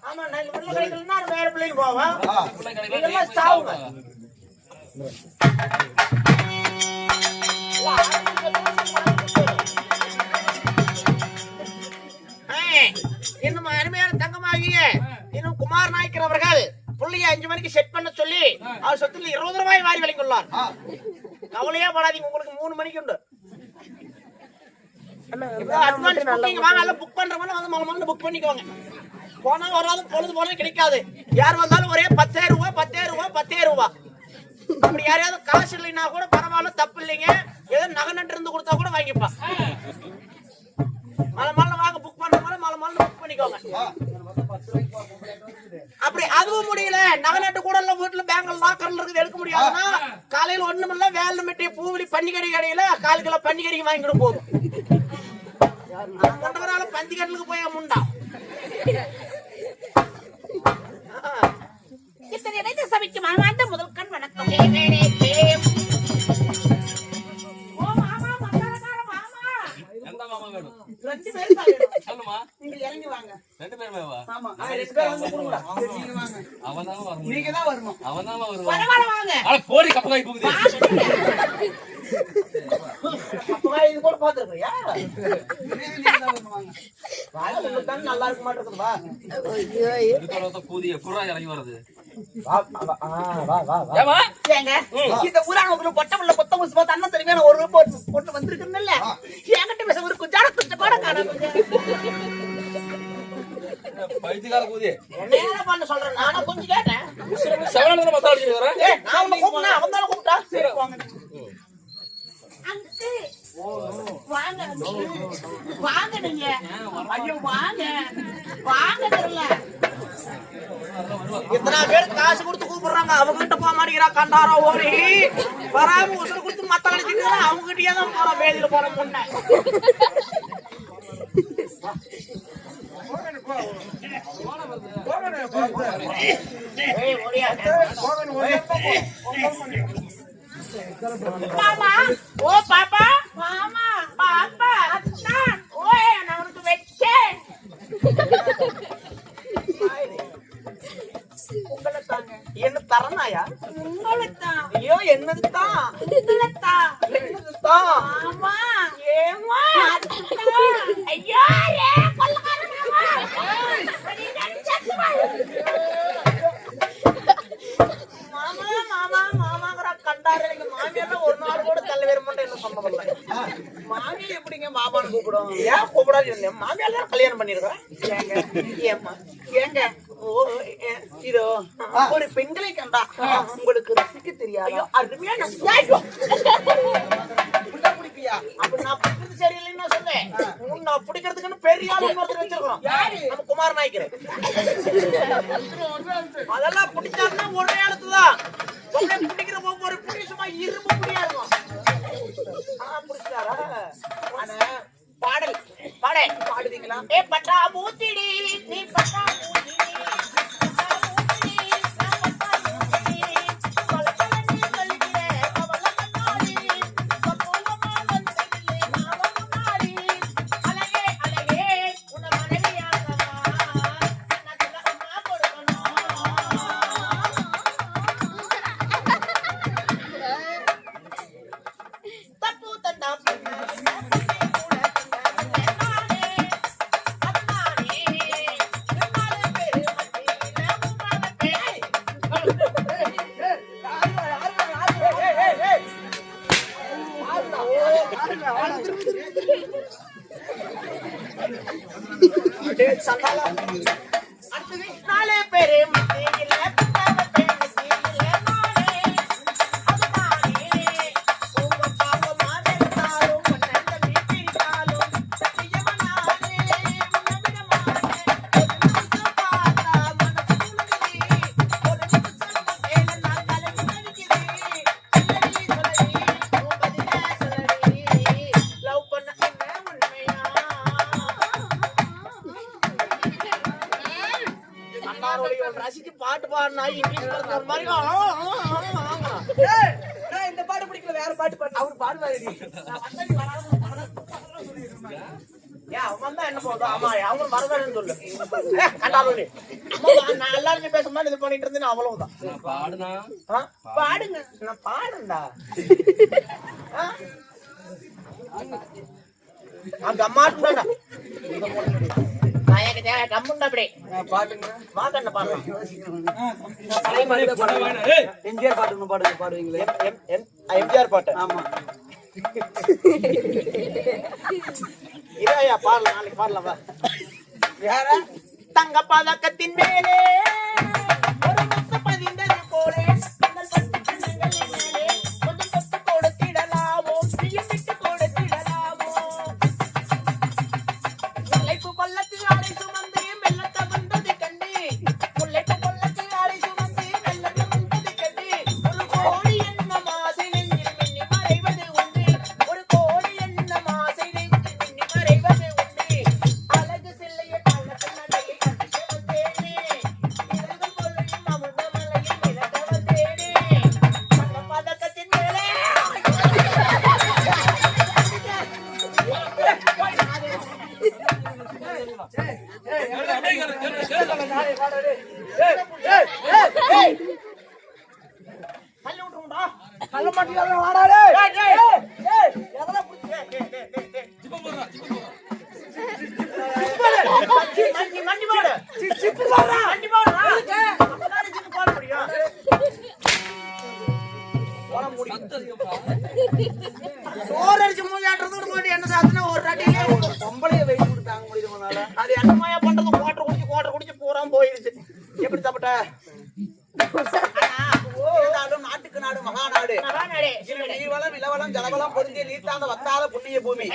ஆமா நான் உள்ள கிடைக்கலன்னா வேற பிள்ளைங்க போவா இதெல்லாம் சாவுங்க இன்னும் அருமையான தங்கமாகிய இன்னும் குமார் நாயக்கர் அவர்கள் புள்ளைய 5 மணிக்கு செட் பண்ண சொல்லி அவர் சொத்துல 20 ரூபாய் வாரி வழங்கியுள்ளார். கவலையா படாதீங்க, உங்களுக்கு 3 மணிக்கு உண்டு. புக் பண்றவங்க வந்து மலமான புக் பண்ணிக்கோங்க. போனா வராது பொழுது போனா கிடைக்காது. யார் வந்தாலும் ஒரே 10,000 ரூபாய் 10,000 ரூபாய் 10,000 ரூபாய். அப்படி யாரையாவது காசு இல்லைன்னா கூட பரவாயில்ல, தப்பு இல்லைங்க. ஏதோ நகை நட்டு இருந்து கொடுத்தா கூட வாங்கிப்பா. மலமான வாங்க புக் பண்றவங்க மலமான புக் பண்ணிக்கோங்க. அப்படி அதுவும் முடியல, நகை நட்டு கூட எல்லாம் வீட்டுல பேங்க்ல லாக்கர்ல இருக்குது எடுக்க முடியாதுன்னா காலையில ஒண்ணுமில்ல வேலை மெட்டி பூவிலி பன்னிக்கறி கடையில 4 கிலோ பன்னிக்கறிக்கு வாங்கிட்டு போதும். கொண்டவரால பந்திக்கடலுக்கு போய் முண்டா இத்தனை சபைக்கு மனமார்ந்த முதல் கண் வணக்கம். நல்லா இருக்க மாட்டேங்குதுவா இறங்கி வருது. இந்த ஊராங்க பொட்டமுள்ள கொத்த முசு பார்த்து அண்ணன் தெரியுமே ஒரு ரூபாய் போட்டு வந்திருக்குன்னு என்கிட்ட பேச ஒரு குஜார துட்ட கூட காணும். என்ன பண்ண சொல்றேன் நானும் கொஞ்சம் கேட்டேன். அவன் தானே கூப்பிட்டா வாங்க வாங்க நீங்க ஐயோ வாங்க வாங்க தெரியல. இத்தனை பேர் காசு கொடுத்து கூப்பிடுறாங்க, அவங்ககிட்ட போக மாட்டேங்கிறா. கண்டாரா ஓடி வராம உசுறு கொடுத்து மத்த கழிச்சு அவங்க கிட்டயே தான் போற வேலையில போற முன்ன. மாமா ஓ பாப்பா மாமா பாப்பா அத்தா ஓய் நான் உனக்கு வெச்சேன். என்ன தரனாயா? ஐயோ என்னதுதான் என்னதுதான் ஆமா ஏமா ஐயோ மாமா மாமா மாமாங்கிற கண்டாரு. எங்க மாமியெல்லாம் ஒரு நாள் கூட தள்ள வேறுமன்ற என்ன சொன்னதில்லை. மாமியை எப்படிங்க மாமான்னு கூப்பிடும்? ஏன் கூப்பிடாது? மாமியெல்லாம் கல்யாணம் பண்ணிருக்கேன். ஏமா ஏங்க இதோ ஒரு பெண்களை கண்டா உங்களுக்கு ரசிக்க தெரியாது. அருமையா பிடிப்பியா? அப்படி நான் பிடிக்கிறது சரியில்லைன்னு சொன்னேன். நான் பிடிக்கிறதுக்குன்னு பெரிய ஆள் ஒருத்தர் வச்சிருக்கிறோம், நம்ம குமார் நாயக்கர். அதெல்லாம் பிடிச்சாருன்னா ஒரே இடத்துதான் பிடிக்கிற ஒவ்வொரு பிடி சும்மா இரும்பு பிடியா இருக்கும். பிடிச்சாரா? பாடல் பாடுவீங்களா? ஏ பட்டா மூத்திடி நீ பட்டா மூத்திடி ரசிச்சு பாட்டு பாடினா இங்கிலீஷ் மாதிரி இந்த பாட்டு பிடிக்கல வேற பாட்டு பாடு அவர் பாடுவாரு அவன் தான் என்ன போதும் ஆமா அவங்க வரதான்னு சொல்லு கண்டாலும் நான் எல்லாருமே பேச மாதிரி இது பண்ணிட்டு இருந்தேன் அவ்வளவுதான் பாடுங்க நான் பாடுண்டா அந்த அம்மாட்டுடா கம்முண்டா அப்படி பாட்டுங்க வாங்க பாடுறேன் எம்ஜிஆர் பாட்டு பாடுங்க பாடுவீங்களே எம்ஜிஆர் பாட்டு ஆமா இதையா பாடலாம் நாளைக்கு பாடலாம் வேற தங்க பதக்கத்தின் மேலே ஒரு முத்து பதிந்தது போலே பொம்பளைய வெயிட் கொடுத்தாங்க முடியுது அது என்னமாயா பண்றது கோட்டை குடிச்சு பூரா போயிருச்சு எப்படி தப்பட்ட நாட்டுக்கு நாடு மகாநாடு நீர்வளம் இளவளம் ஜலவளம் பொருந்திய நீர்த்தாந்த வத்தாத புண்ணிய பூமி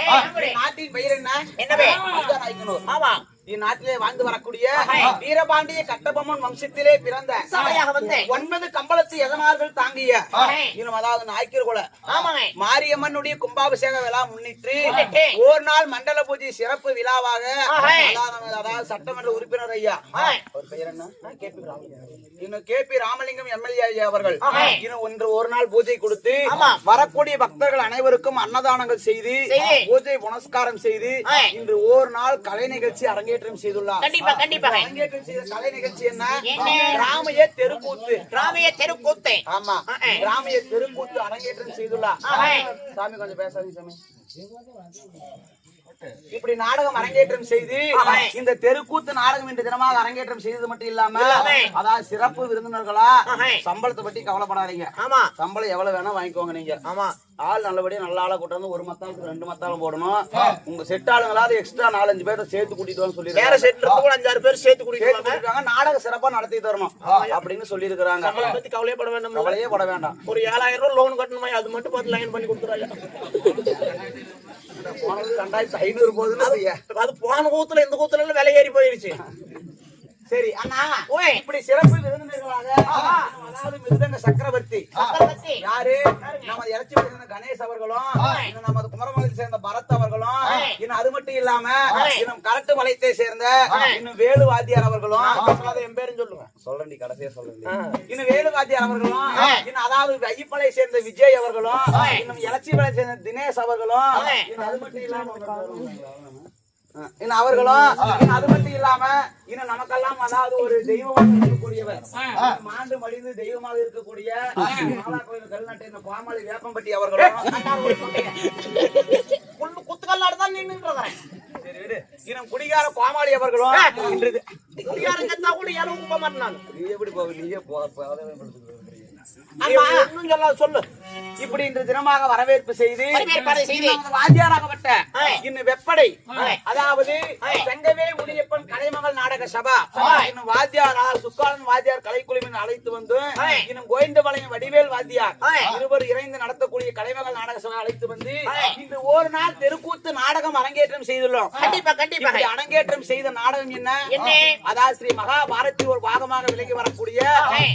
நாட்டின் பெயர் என்னவே ஆமா இந்நாட்டிலே வாழ்ந்து வரக்கூடிய வீரபாண்டிய கட்டபொம்மன் வம்சத்திலே பிறந்த 9 கம்பளத்து எதனார்கள் தாங்கிய அதாவது நாய்க்கர் குல மாரியம்மனுடைய கும்பாபிஷேக விழா முன்னிட்டு ஒரு நாள் மண்டல பூஜை சிறப்பு விழாவாக அதாவது சட்டமன்ற உறுப்பினர் ஐயா அவர் பெயர் என்ன KP ராமலிங்கம் எம்எல்ஏ அவர்கள் இன்று ஒரு நாள் பூஜை கொடுத்து வரக்கூடிய பக்தர்கள் அனைவருக்கும் அன்னதானங்கள் செய்து பூஜை புனஸ்காரம் செய்து இன்று ஒரு நாள் கலை நிகழ்ச்சி அரங்கேற்றம் செய்துள்ளார். அரங்கேற்றம் செய்த கலை நிகழ்ச்சி என்ன? ராமைய தெருக்கூத்து. ஆமா, ராமைய தெருக்கூத்து அரங்கேற்றம் செய்துள்ளார். சாமி கொஞ்சம் பேசாதீங்க சாமி. இப்படி நாடகம் அரங்கேற்றம் செய்து இந்த தெருக்கூத்து நாடகம் இன்று தினமாக அரங்கேற்றம் செய்தது மட்டும் இல்லாம அதாவது சிறப்பு விருந்தினர்களா சம்பளத்தை பத்தி கவலைப்படாதீங்க. ஆமா, சம்பளம் எவ்வளவு வேணா வாங்கிக்கோங்க நீங்க. ஆமா, ஆள் நல்லபடியா நல்ல ஆளை கூட்டு வந்து 1 மத்தாளுக்கு 2 மத்தாலும் போடணும். உங்க செட் ஆளுங்களாவது எக்ஸ்ட்ரா 4-5 பேரை சேர்த்து கூட்டிட்டு வந்து சொல்லி வேற செட் 5-6 பேர் சேர்த்து கூட்டிட்டு நாடகம் சிறப்பா நடத்தி தரணும் அப்படின்னு சொல்லி இருக்காங்க. சம்பளம் பத்தி கவலையே பட வேண்டாம். கவலையே பட வேண்டாம். ஒரு 7000 ரூபாய் லோன் கட்டணுமா, அது மட்டும் பார்த்து லைன் பண்ணி கொடுத்துறாங்க. 2500 போகுதுன்னு அது போன கூத்துல இந்த கூத்துல விலை ஏறி போயிருச்சு. சரி அண்ணா, இப்படி சிறப்பு விருந்தினர்களாக அதாவது மிருதங்க சக்கரவர்த்தி யாரு, நமது இறைச்சி விருந்தினர் கணேஷ் அவர்களும், நமது குமரமலை சேர்ந்த பரத் அவர்களும், இன்னும் அது மட்டும் இல்லாம இன்னும் கரட்டு வளையத்தை சேர்ந்த இன்னும் வேலு வாத்தியார் அவர்களும், என் பேரும் சொல்லுங்க சொல்றேன் கடைசியா சொல்றேன், இன்னும் வேலு வாத்தியார் அவர்களும், இன்னும் அதாவது ஐயப்பளை சேர்ந்த விஜய் அவர்களும், இன்னும் இறைச்சி வலை சேர்ந்த தினேஷ் அவர்களும், இன்னும் அது மட்டும் இல்லாம இன்னும் அவர்களும், அது மட்டும் இல்லாம இன்னும் நமக்கெல்லாம் அதாவது ஒரு தெய்வமாக இருக்கக்கூடியவர், மாண்டு மடிந்து தெய்வமாக இருக்கக்கூடிய மாலா கோயில் கல்நாட்டை பாமாளி வேப்பம்பட்டி அவர்களும், குத்துக்கல்லாடு தான் நின்றுறேன். சரி விடு. இன்னும் குடிகார பாமாளி அவர்களும், குடிகாரம் கத்தா கூட யாரும் போக மாட்டேன். நீ எப்படி போக, நீயே சொல்லு. இப்படி இன்று தினமாக வரவேற்பு செய்து வாத்தியாராகப்பட்ட இன்னும் வெப்படை அதாவது செங்கவே முனியப்பன் கலைமகள் நாடக சபா இன்னும் வாத்தியாரா சுக்காலன் வாத்தியார் கலைக்குழுவின் அழைத்து வந்து இன்னும் கோவிந்தபாளையம் வடிவேல் வாத்தியார் இருவர் இணைந்து நடத்தக்கூடிய கலைமகள் நாடக சபை அழைத்து வந்து இந்த ஒரு நாள் தெருக்கூத்து நாடகம் அரங்கேற்றம் செய்துள்ளோம். கண்டிப்பா கண்டிப்பா அரங்கேற்றம் செய்த நாடகம் என்ன? அதாவது ஸ்ரீ மகாபாரதி ஒரு பாகமாக விலகி வரக்கூடிய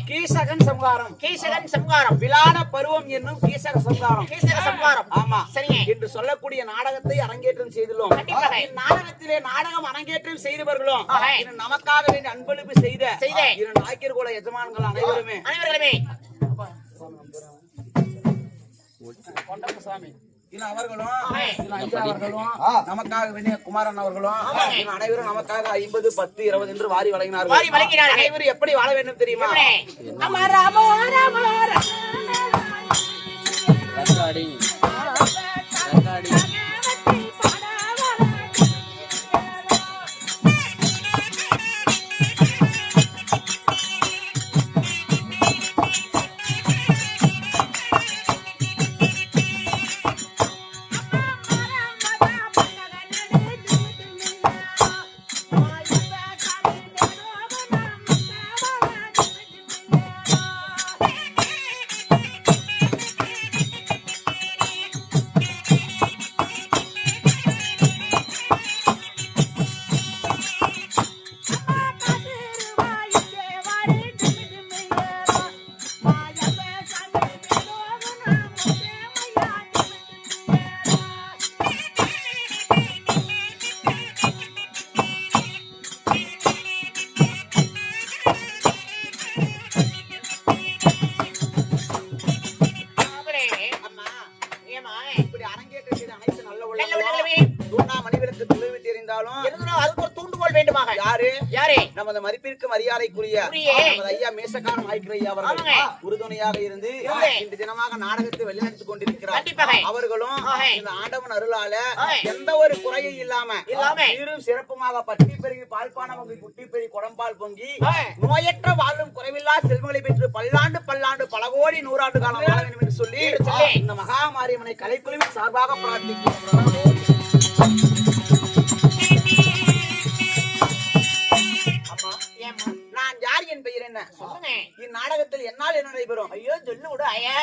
கீசகன் சம்ஹாரம். கீசகன் சம்ஹாரம், விலான பருவம் என்னும் கீசக சம்ஹாரம். கீசக சம்ஹாரம், ஆமா சரிங்க என்று சொல்லக்கூடிய நாடகத்தை அரங்கேற்றம் செய்துள்ளோம். நாடகத்திலே நாடகம் அரங்கேற்றம் செய்தவர்களும் நமக்காக வேண்டி அன்பளிப்பு செய்த நாயக்கர் குல எஜமான்கள் அனைவருமே கொண்டசாமி அவர்களும் நமக்காக வேண்டிய குமாரன் அவர்களும் அனைவரும் நமக்காக 50, 10, 20 என்று வாரி வழங்கினார்கள். அனைவரும் எப்படி வாழ வேண்டும் தெரியுமா? நமது மதிப்பிற்கு மரியாதைக்குரிய நமது ஐயா மேசகான ஐயா அவர்கள் உறுதுணையாக இருந்து இந்த தினமாக நாடகத்தை வெளிநடத்திக் கொண்டிருக்கிறார். அவர்களும் இந்த ஆண்டவன் அருளால எந்த ஒரு குறையும் இல்லாம சீரும் சிறப்புமாக பட்டி பெருகி பால்பானம் குட்டி பெருகி குடம்பால் பொங்கி நோயற்ற வாழும் குறைவில்லா செல்வங்களை பெற்று பல்லாண்டு பல்லாண்டு பல கோடி 100 ஆண்டு காலம் வாழ வேண்டும் என்று சொல்லி இந்த மகாமாரியம்மனை கலைக்குழுவின் சார்பாக பிரார்த்திக்கிறோம். நான் யார் என் பெயர் என்ன? இந்நாடகத்தில் என்னால் என்ன நடைபெறும்? ஐயோ சொல்லு விடு. ஐயா